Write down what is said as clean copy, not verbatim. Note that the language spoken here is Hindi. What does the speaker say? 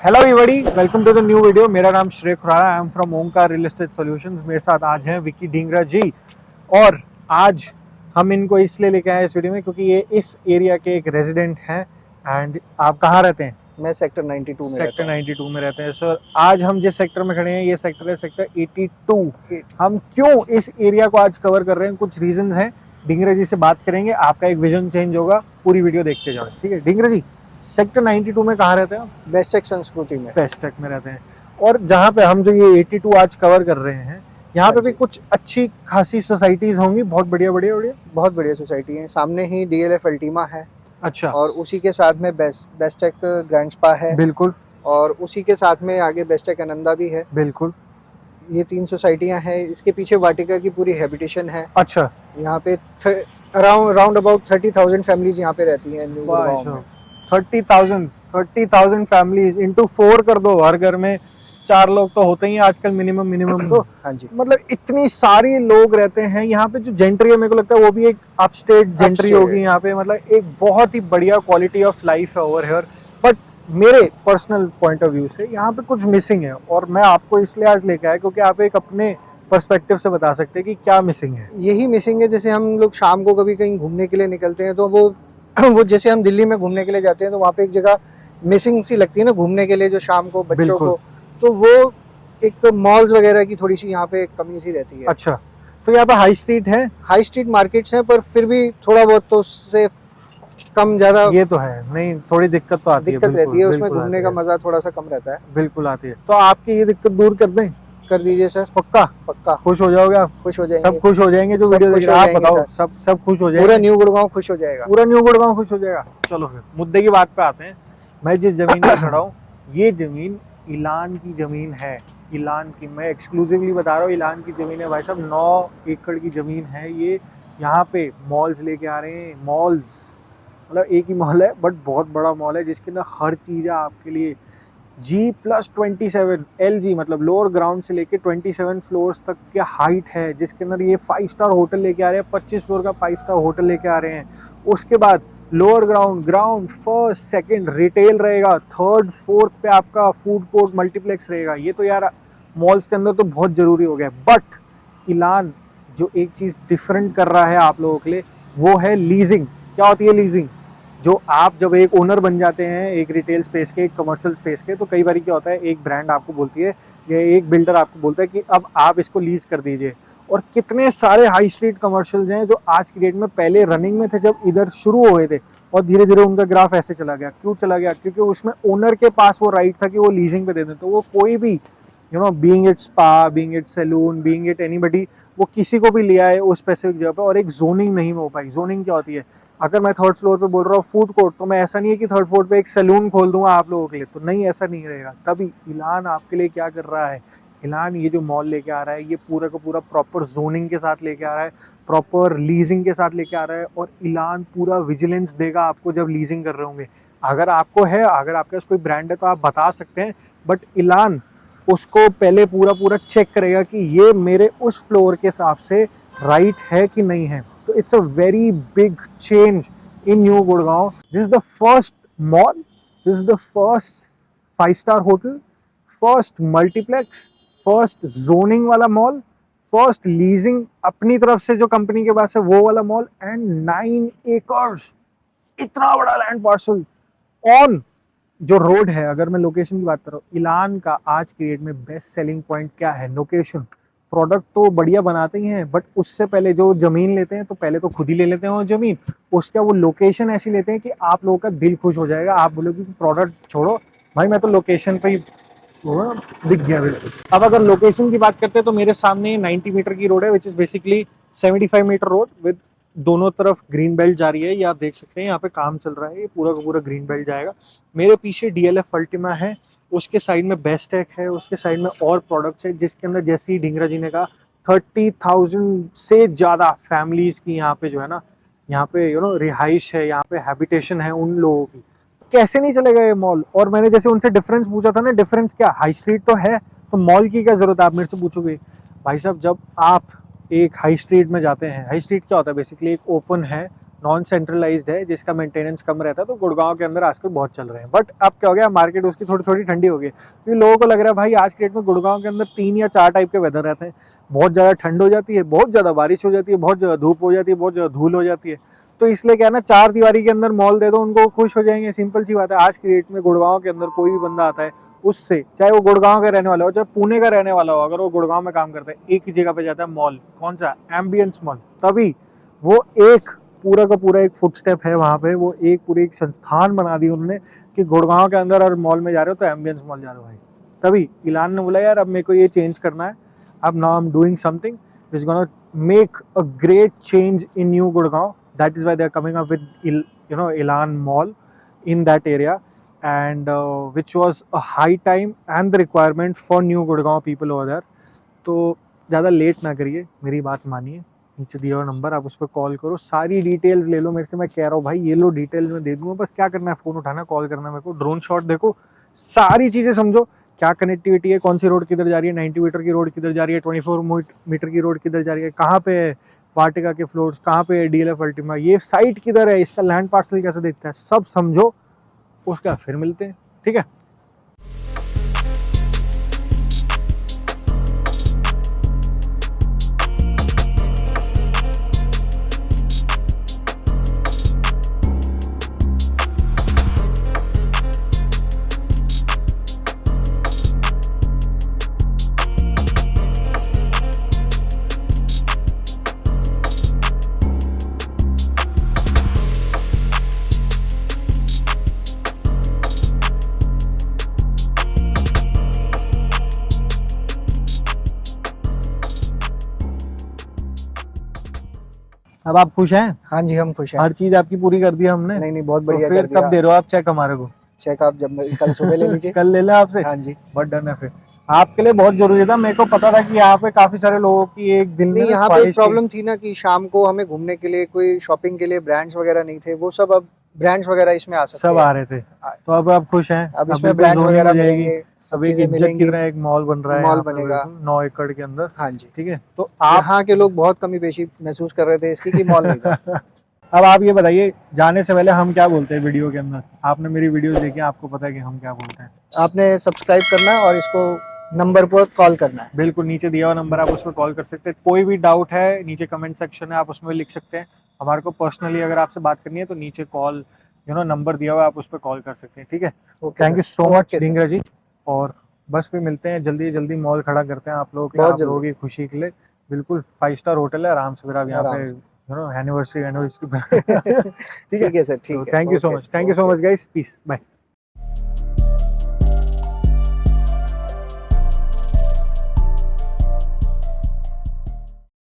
Hello everybody, welcome to the new video. मेरा नाम Shrey Khurana, I am from Omkar real estate solutions. मेरे साथ आज हैं विकी ढींगरा जी। और आज हम इनको इसलिए लेके आए इस वीडियो में क्योंकि ये इस एरिया के एक रेजिडेंट हैं। एंड आप कहाँ रहते हैं? मैं सेक्टर 92 में सेक्टर 92 में रहते हैं सर। आज हम जिस सेक्टर में खड़े हैं ये सेक्टर है सेक्टर 82। हम क्यों इस एरिया को आज कवर कर रहे हैं, कुछ रीजंस हैं। ढींगरा जी से बात करेंगे, आपका एक विजन चेंज होगा। पूरी वीडियो देखते जाओ, ठीक है? ढींगरा जी, सेक्टर 92 में कहाँ रहते हैं आप? बेस्टेक संस्कृति में। बेस्टेक में रहते हैं। और जहाँ पे हम जो ये 82 आज कवर कर रहे हैं, यहाँ पे भी कुछ अच्छी खासी सोसाइटीज होंगी, बहुत बढ़िया बढ़िया बढ़िया बहुत बढ़िया सोसाइटी है। सामने ही DLF अल्टीमा है। अच्छा। और उसी के साथ में बेस्टेक ग्रैंड स्पा है। बिल्कुल। और उसी के साथ में आगे बेस्टेक आनंदा भी है। बिल्कुल। ये 3 सोसाइटियां हैं। इसके पीछे वाटिका की पूरी हैबिटेशन है। अच्छा। यहाँ पे राउंड अबाउट 30,000 फैमिलीज यहाँ पे रहती हैं न्यू गुड़गांव में। 30,000 फैमिलीज इंटू 4 कर दो। हर घर में 4 लोग तो होते ही हैं आजकल, मिनिमम तो। हाँ जी। मतलब इतनी सारी लोग रहते हैं यहाँ पे। जो जेंट्री है, मेरे को लगता है वो भी एक अपस्टेट जेंट्री होगी यहाँ पे। मतलब एक बहुत ही बढ़िया क्वालिटी ऑफ लाइफ है ओवर हियर। बट मेरे पर्सनल पॉइंट ऑफ व्यू से यहाँ पे कुछ मिसिंग है, और मैं आपको इसलिए आज लेके आया क्योंकि आप एक अपने पर्सपेक्टिव से बता सकते हैं कि क्या मिसिंग है। यही मिसिंग है। जैसे हम लोग शाम को कभी कहीं घूमने के लिए निकलते हैं तो वो जैसे हम दिल्ली में घूमने के लिए जाते हैं तो वहाँ पे एक जगह मिसिंग सी लगती है ना घूमने के लिए, जो शाम को बच्चों को, तो वो एक मॉल्स वगैरह की थोड़ी सी यहाँ पे कमी सी रहती है। अच्छा, तो यहाँ पे हाई स्ट्रीट है? हाई स्ट्रीट मार्केट्स हैं, पर फिर भी थोड़ा बहुत तो उससे कम ज्यादा ये तो है। नहीं, थोड़ी दिक्कत तो आती है, दिक्कत रहती है उसमें। घूमने का मजा थोड़ा सा कम रहता है। बिल्कुल आती है। तो आपकी ये दिक्कत दूर कर दें? कर दीजिए सर। पक्का? पक्का। खुश हो जाओगे आप? खुश हो जाएंगे। सब खुश हो जाएंगे जो वीडियो देख रहे हैं। आप बताओ, सब खुश हो जाएंगे? पूरा न्यू गुड़गांव खुश हो जाएगा। पूरा न्यू गुड़गांव खुश हो जाएगा। चलो फिर मुद्दे की बात पे आते हैं। मैं जिस जमीन पे खड़ा हूँ, ये जमीन ईलान की जमीन है। ईलान की, मैं एक्सक्लूसिवली बता रहा हूँ, ईलान की जमीन है भाई साहब। 9 एकड़ की जमीन है ये। यहाँ पे मॉल्स लेके आ रहे हैं। मॉल्स मतलब एक ही मॉल है बट बहुत बड़ा मॉल है, जिसके अंदर हर चीज़ है आपके लिए। G+27 LG, मतलब लोअर ग्राउंड से लेके 27 फ्लोर्स तक की हाइट है, जिसके अंदर ये 5 स्टार होटल लेके आ रहे हैं। 25 फ्लोर का 5 स्टार होटल लेके आ रहे हैं। उसके बाद lower ground first second retail रहेगा। थर्ड फोर्थ पे आपका फूड कोर्ट मल्टीप्लेक्स रहेगा। ये तो यार मॉल्स के अंदर तो बहुत ज़रूरी हो गया। बट ईलान जो एक चीज़ डिफरेंट कर रहा है आप लोगों के लिए, वो है लीजिंग। क्या होती है लीजिंग? जो आप जब एक ओनर बन जाते हैं एक रिटेल स्पेस के, एक कमर्शियल स्पेस के, तो कई बार क्या होता है, एक ब्रांड आपको बोलती है या एक बिल्डर आपको बोलता है कि अब आप इसको लीज कर दीजिए। और कितने सारे हाई स्ट्रीट कमर्शियल्स हैं जो आज की डेट में पहले रनिंग में थे जब इधर शुरू हुए थे, और धीरे धीरे उनका ग्राफ ऐसे चला गया। क्यों चला गया? क्योंकि उसमें ओनर के पास वो राइट था कि वो लीजिंग पे दे दें। तो वो कोई भी being it spa, being it salon, being it anybody, वो किसी को भी लिया है उस स्पेसिफिक जगह पे। और एक जोनिंग नहीं हो पाई। जोनिंग क्या होती है? अगर मैं 3rd फ्लोर पे बोल रहा हूँ फूड कोर्ट, तो मैं ऐसा नहीं है कि 3rd फ्लोर पे एक सैलून खोल दूंगा आप लोगों के लिए, तो नहीं, ऐसा नहीं रहेगा। तभी ईलान आपके लिए क्या कर रहा है, ईलान ये जो मॉल लेके आ रहा है, ये पूरा का पूरा प्रॉपर जोनिंग के साथ लेके आ रहा है, प्रॉपर लीजिंग के साथ लेके आ रहा है। और ईलान पूरा विजिलेंस देगा आपको जब लीजिंग कर रहे होंगे। अगर आपको है, अगर आपके पास कोई ब्रांड है तो आप बता सकते हैं, बट ईलान उसको पहले पूरा चेक करेगा कि ये मेरे उस फ्लोर के हिसाब से राइट है कि नहीं है। So it's a very big change in New Gurgaon. This is the first mall, this is the first 5-star hotel, first multiplex, first zoning वाला mall, first leasing अपनी तरफ से जो कंपनी के पास है वो वाला मॉल, एंड 9 एकर्स, इतना बड़ा लैंड पार्सल ऑन जो रोड है। अगर मैं लोकेशन की बात कर रहा हूँ, ईलान का आज की डेट में बेस्ट सेलिंग पॉइंट क्या है? लोकेशन। प्रोडक्ट तो बढ़िया बनाते ही हैं, बट उससे पहले जो जमीन लेते हैं तो पहले तो खुद ही ले लेते हैं वो जमीन। उसके वो लोकेशन ऐसी लेते हैं कि आप लोगों का दिल खुश हो जाएगा। आप बोलोगे कि प्रोडक्ट छोड़ो भाई, मैं तो लोकेशन पे ही दिख गया बिल्कुल। अब अगर लोकेशन की बात करते हैं तो मेरे सामने 90 मीटर की रोड है, which is basically 75 meter road with दोनों तरफ ग्रीन बेल्ट जा रही है। ये आप देख सकते हैं, यहाँ पे काम चल रहा है, ये पूरा का पूरा ग्रीन बेल्ट जाएगा। मेरे पीछे DLF अल्टीमा है, उसके साइड में बेस्टेक है, उसके साइड में और प्रोडक्ट्स है, जिसके अंदर जैसे ही ढींगरा जी ने कहा 30,000 से ज़्यादा फैमिलीज की यहाँ पे जो है ना, यहाँ पे रिहाइश है, यहाँ पे हैबिटेशन है उन लोगों की। कैसे नहीं चलेगा ये मॉल? और मैंने जैसे उनसे डिफरेंस पूछा था ना, डिफरेंस क्या, हाई स्ट्रीट तो है तो मॉल की क्या जरूरत है, आप मेरे से पूछोगे। भाई साहब, जब आप एक हाई स्ट्रीट में जाते हैं, हाई स्ट्रीट क्या होता है? बेसिकली एक ओपन है, नॉन सेंट्रलाइज्ड है, जिसका मेंटेनेंस कम रहता है, तो गुड़गांव के अंदर आजकल बहुत चल रहे हैं। बट अब क्या हो गया, मार्केट उसकी थोड़ी थोड़ी ठंडी हो गई, क्योंकि लोगों को लग रहा है भाई आज के डेट में गुड़गांव के अंदर 3 या 4 टाइप के वेदर रहते हैं। बहुत ज़्यादा ठंड हो जाती है, बहुत ज़्यादा बारिश हो जाती है, बहुत ज़्यादा धूप हो जाती है, बहुत ज़्यादा धूल हो जाती है। तो इसलिए क्या है ना, 4 दीवारी के अंदर मॉल दे दो, उनको खुश हो जाएंगे। सिंपल सी बात है, आज की डेट में गुड़गांव के अंदर कोई भी बंदा आता है, उससे चाहे वो गुड़गांव का रहने वाला हो, चाहे पुणे का रहने वाला हो, अगर वो गुड़गांव में काम करता है, एक ही जगह पे जाता है मॉल, कौन सा, एम्बियंस मॉल, तभी वो एक पूरा का पूरा एक फुटस्टेप है वहाँ पे, वो एक पूरी एक संस्थान बना दी उन्होंने कि गुड़गांव के अंदर और मॉल में जा रहे हो तो एम्बियंस मॉल जा रहे हो भाई। तभी इलान ने बोला यार अब मेरे को ये चेंज करना है, अब now I am doing something which is going to make a great change in New Gurgaon. That is why they are coming up with Elan Mall in that area, and which was a high time and the requirement for New Gurgaon people over there. तो ज़्यादा लेट ना करिए, मेरी बात मानिए, नीचे दिया हुआ नंबर आप उस पर कॉल करो, सारी डिटेल्स ले लो मेरे से। मैं कह रहा हूँ भाई ये लो डिटेल्स में दे दूंगा, बस क्या करना है, फ़ोन उठाना, कॉल करना मेरे को, ड्रोन शॉट देखो, सारी चीज़ें समझो, क्या कनेक्टिविटी है, कौन सी रोड किधर जा रही है, 90 मीटर की रोड किधर जा रही है, 24 मीटर की रोड किधर जा रही है, कहाँ पे है वाटिका के फ्लोर्स, कहाँ पे है डीएलएफ अल्टीमा, ये साइट किधर है, इसका लैंड पार्सल कैसे देखता है, सब समझो, उसका फिर मिलते हैं, ठीक है। अब आप खुश हैं? हाँ जी, हम खुश हैं। हर चीज आपकी पूरी कर दी हमने। नहीं नहीं, बहुत तो बढ़िया फिर कर दिया। कब दे रहे हो आप चेक हमारे को? चेक आप जब कल सुबह ले लीजिए। कल ले लें आपसे? हाँ जी, बहुत डन है। फिर आपके लिए बहुत जरूरी था, मेरे को पता था कि यहाँ पे काफी सारे लोगों की एक दिल में नहीं यहाँ पे ख्वाहिश एक प्रॉब्लम थी ना कि शाम को हमें घूमने के लिए कोई शॉपिंग के लिए ब्रांड्स वगैरह नहीं थे, वो सब अब ब्रांड्स वगैरह इसमें आ सकते सब हैं। आ रहे थे, तो अब आप खुश हैं? अब इसमें बिल्कुल ब्रांड्स zoning वगैरह हो जाएगी, मिलेंगे, सब अब एक चीजें इज्जत की मिलेंगी। तरह एक मॉल बन रहा है, मॉल यहाँ पे बनेगा। बिल्कुल 9 एकड़ के अंदर। हाँ जी, ठीक है, तो आप यहाँ के लोग बहुत कमी पेशी महसूस कर रहे थे इसकी कि मॉल नहीं था। अब आप ये बताइए, जाने से पहले हम क्या बोलते हैं वीडियो के अंदर? आपने मेरी वीडियोस देखी, आपको पता है कि हम क्या बोलते हैं। आपने सब्सक्राइब करना है और इसको नंबर पर कॉल करना है। बिल्कुल, नीचे दिया हुआ नंबर, आप उस पर कॉल कर सकते हैं। कोई भी डाउट है नीचे कमेंट सेक्शन है, आप उसमें लिख सकते हैं। हमारे को पर्सनली अगर आपसे बात करनी है तो नीचे कॉल नंबर दिया हुआ है, आप उस पर कॉल कर सकते हैं, ठीक है। Thank you so much Dhingra ji, और बस पे मिलते हैं जल्दी जल्दी, मॉल खड़ा करते हैं आप लोगों के, आप लोगों की खुशी के लिए। बिल्कुल 5 स्टार होटल है, आराम से फिर आप यहाँ पे एनिवर्सरी ठीक है सर, ठीक है। Thank you so much, guys, peace, bye.